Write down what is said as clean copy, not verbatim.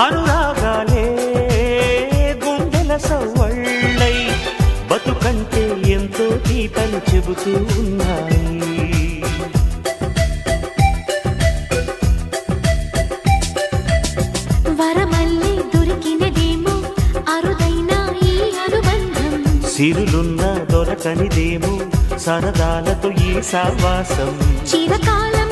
అనురాగాలే గుండెల సవ్వళ్ళై బతుకంటే ఎంతో తీతలు చెబుతూ ఉన్నాయి. వరమల్లే దొరికినదేమో అరుదైన ఈ అనుబంధం, సిరులున్న దొరకనిదేమో సరదాలతో ఈ సావాసం. చిరకాలం